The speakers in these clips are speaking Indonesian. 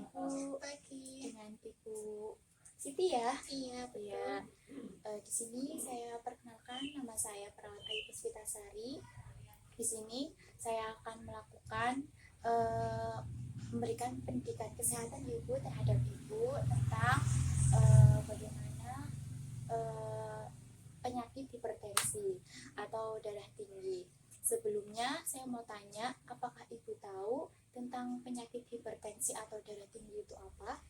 Ibu. Pagi. Dengan Ibu Siti ya. Iya, Ya. betul. Di sini saya perkenalkan, nama saya Perawat Ayu Puspitasari. Di sini saya akan melakukan memberikan pendidikan kesehatan Ibu terhadap Ibu tentang bagaimana penyakit hipertensi atau darah tinggi. Sebelumnya saya mau tanya, apakah Ibu tahu tentang penyakit hipertensi atau darah tinggi itu apa?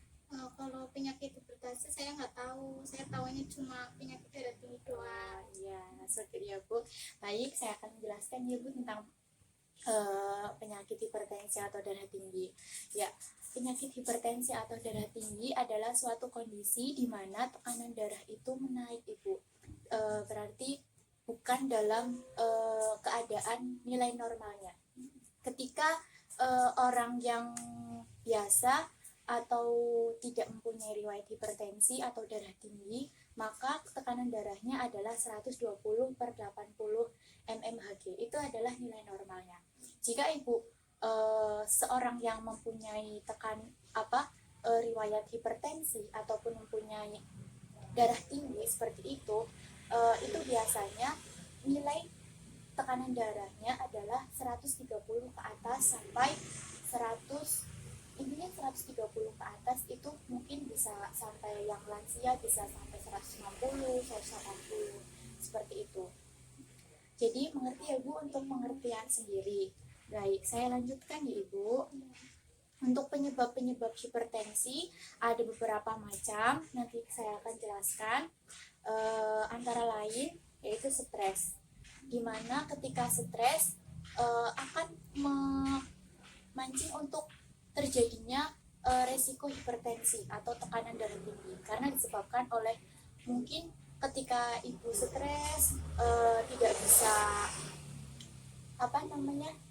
Kalau penyakit hipertensi saya nggak tahu. Saya tahunya cuma penyakit darah tinggi doang. Ya, seperti itu ya Bu. Baik, saya akan menjelaskan ya Bu tentang penyakit hipertensi atau darah tinggi. Ya, penyakit hipertensi atau darah tinggi adalah suatu kondisi di mana tekanan darah itu menaik, Ibu. Berarti bukan dalam keadaan nilai normalnya. Ketika orang yang biasa atau tidak mempunyai riwayat hipertensi atau darah tinggi, maka tekanan darahnya adalah 120/80 mmHg. Itu adalah nilai normalnya. Jika Ibu seorang yang mempunyai riwayat hipertensi ataupun mempunyai darah tinggi seperti itu biasanya nilai tekanan darahnya adalah 130 ke atas sampai 100, intinya 130 ke atas. Itu mungkin bisa sampai yang lansia bisa sampai 160, 180 seperti itu. Jadi mengerti ya Bu untuk pengertian sendiri. Baik, saya lanjutkan ya Ibu. Untuk penyebab-penyebab hipertensi ada beberapa macam, nanti saya akan jelaskan. Antara lain yaitu stres, dimana ketika stres akan memancing untuk terjadinya resiko hipertensi atau tekanan darah tinggi, karena disebabkan oleh mungkin ketika ibu stres tidak bisa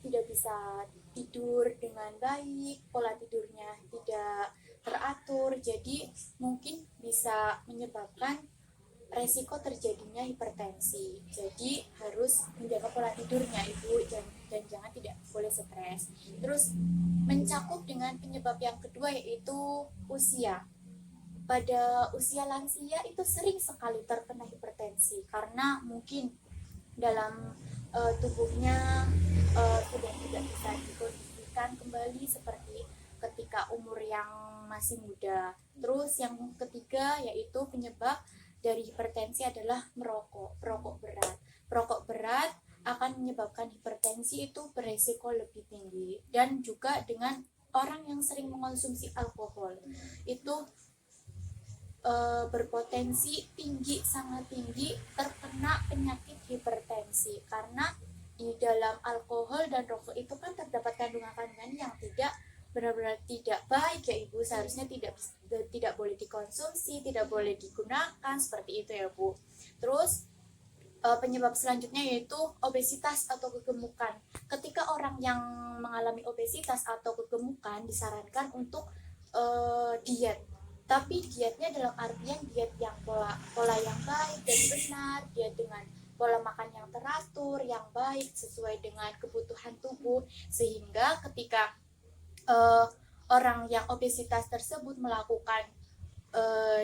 tidak bisa tidur dengan baik, pola tidurnya tidak teratur, jadi mungkin bisa menyebabkan resiko terjadinya hipertensi. Jadi harus menjaga pola tidurnya Ibu dan jangan tidak boleh stres. Terus mencakup dengan penyebab yang kedua yaitu usia. Pada usia lansia itu sering sekali terkena hipertensi karena mungkin dalam tubuhnya sudah tidak bisa dikondisikan kembali seperti ketika umur yang masih muda. Terus yang ketiga yaitu penyebab dari hipertensi adalah perokok berat. Perokok berat akan menyebabkan hipertensi itu beresiko lebih tinggi, dan juga dengan orang yang sering mengonsumsi alkohol itu berpotensi tinggi, sangat tinggi terkena penyakit hipertensi, karena di dalam alkohol dan rokok itu kan terdapat kandungan-kandungan yang tidak benar-benar tidak baik ya Ibu, seharusnya tidak boleh dikonsumsi, tidak boleh digunakan seperti itu ya Bu. Terus penyebab selanjutnya yaitu obesitas atau kegemukan. Ketika orang yang mengalami obesitas atau kegemukan disarankan untuk diet, tapi dietnya dalam artian diet yang pola yang baik dan benar, diet dengan pola makan yang teratur, yang baik sesuai dengan kebutuhan tubuh, sehingga ketika orang yang obesitas tersebut melakukan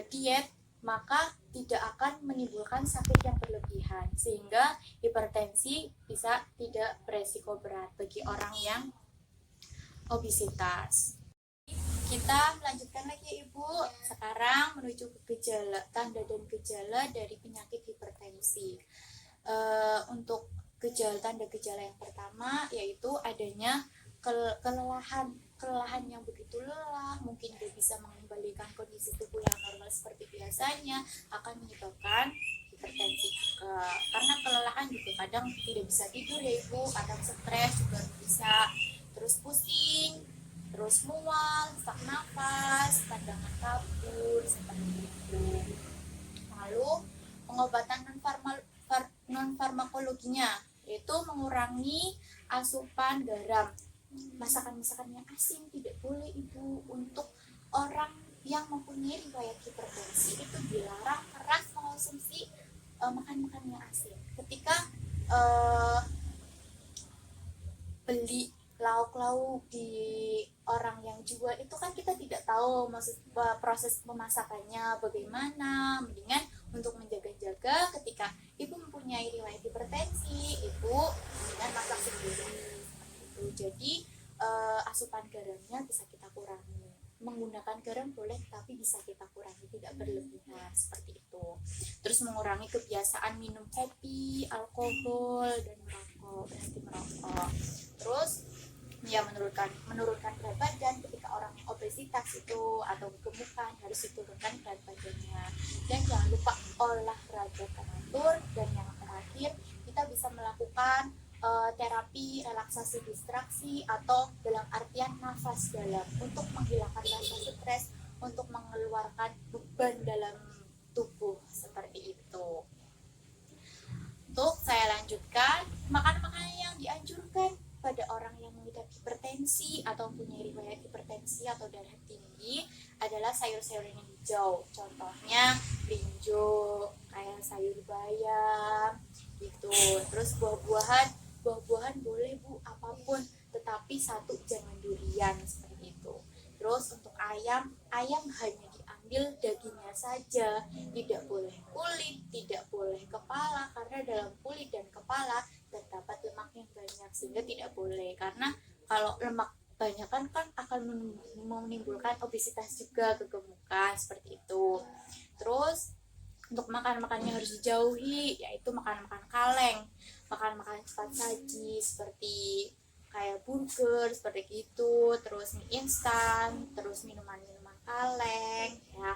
diet, maka tidak akan menimbulkan sakit yang berlebihan, sehingga hipertensi bisa tidak beresiko berat bagi orang yang obesitas. Kita melanjutkan lagi Ibu. Sekarang menuju ke gejala, tanda dan gejala dari penyakit hipertensi. Untuk tanda gejala yang pertama yaitu adanya kelelahan yang begitu lelah, mungkin tidak bisa mengembalikan kondisi tubuh yang normal seperti biasanya, akan menyebabkan hipertensi juga. Karena kelelahan juga kadang tidak bisa tidur ya Ibu, kadang stres juga bisa, terus pusing, terus mual, sesak nafas, pandangan kabur seperti itu. Lalu pengobatan non farmakologinya yaitu mengurangi asupan garam. Masakan-masakan yang asin tidak boleh Ibu. Untuk orang yang mempunyai riwayat hipertensi itu dilarang keras mengonsumsi makan-makan yang asin. Ketika beli lauk-lauk di orang yang dijual itu kan kita tidak tahu proses memasakannya bagaimana. Mendingan untuk menjaga-jaga ketika ibu mempunyai riwayat hipertensi, ibu mendingan masak sendiri itu. Jadi asupan garamnya bisa kita kurangi. Menggunakan garam boleh, tapi bisa kita kurangi, tidak berlebihan seperti itu. Terus mengurangi kebiasaan minum kopi, alkohol, dan berhenti merokok. Terus ya menurunkan berat badan. Ketika orang obesitas itu atau gemukan, harus diturunkan berat badannya. Dan jangan lupa olahraga teratur. Dan yang terakhir, kita bisa melakukan terapi relaksasi distraksi atau dalam artian nafas dalam untuk menghilangkan rasa stres, untuk mengeluarkan beban dalam tubuh seperti itu. Untuk saya lanjutkan, makanan-makanan yang dianjurkan pada orang yang mengidap hipertensi atau punya riwayat hipertensi atau darah tinggi adalah sayur-sayuran yang hijau. Contohnya brinjol, kayak sayur bayam gitu. Terus buah-buahan boleh Bu, apapun, tetapi satu jangan durian seperti itu. Terus untuk ayam hanya diambil dagingnya saja, tidak boleh kulit, tidak boleh kepala, karena dalam kulit dan kepala terdapat lemak yang banyak, sehingga tidak boleh. Karena kalau lemak banyak kan akan menimbulkan obesitas juga, kegemukan seperti itu. Terus untuk makan-makan yang harus dijauhi, yaitu makan-makan kaleng, makan-makan cepat saji seperti kayak burger seperti itu, terus mie instan, terus minuman-minuman kaleng ya.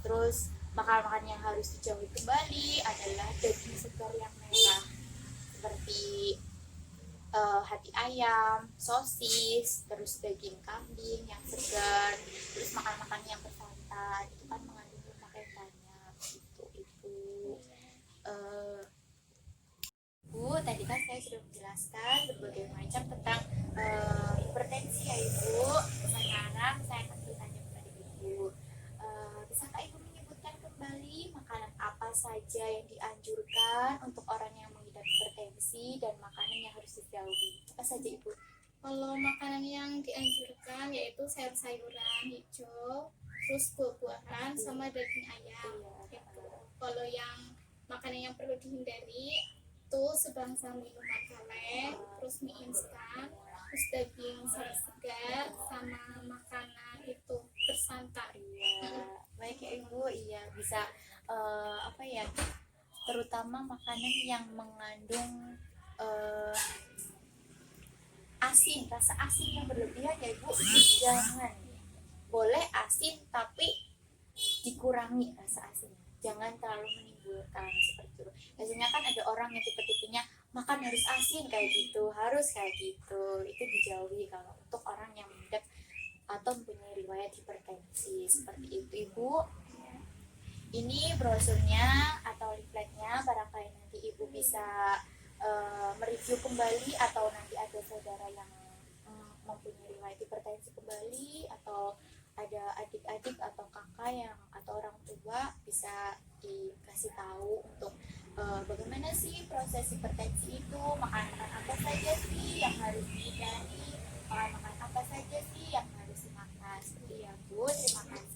Terus makan-makan yang harus dijauhi kembali adalah daging segar yang merah seperti hati ayam, sosis, terus daging kambing yang segar, terus makan-makan yang bersantan itu kan mengandung lemak yang banyak gitu Ibu. Bu, tadi kan saya sudah menjelaskan berbagai macam tentang hipertensi ya Ibu. Sekarang saya akan bertanya kepada Ibu, bisakah Ibu menyebutkan kembali makanan apa saja yang dianjurkan untuk orang yang mengidap hipertensi dan makanan yang harus dijauhi? Apa saja Ibu? Kalau makanan yang dianjurkan yaitu sayur-sayuran hijau, terus buah-buahan sama daging ayam. Gitu. Kalau yang makanan yang perlu dihindari itu sebangsa minuman kaleng, terus mie instan, terus daging segar sama makanan itu bersantan. Iya, baik ya Ibu. Iya, bisa apa ya? Terutama makanan yang mengandung asin, rasa asin yang berlebihan ya Ibu. Jangan. Boleh asin tapi dikurangi rasa asinnya. Jangan terlalu menimbulkan seperti itu. Biasanya kan ada orang yang tipe-tipenya makan harus asin kayak gitu, harus kayak gitu. Itu dijauhi kalau untuk orang yang mengidap atau mempunyai riwayat hipertensi seperti itu Ibu. Ini brosurnya atau leafletnya, barangkali nanti Ibu bisa mereview kembali, atau nanti ada saudara yang mempunyai riwayat hipertensi kembali, atau ada adik-adik atau kakak yang atau orang tua bisa dikasih tahu untuk bagaimana sih proses hipertensi itu, makanan apa saja sih yang harus dihindari, makanan apa saja sih yang harus dimakan. Seperti ya Bu, terima kasih.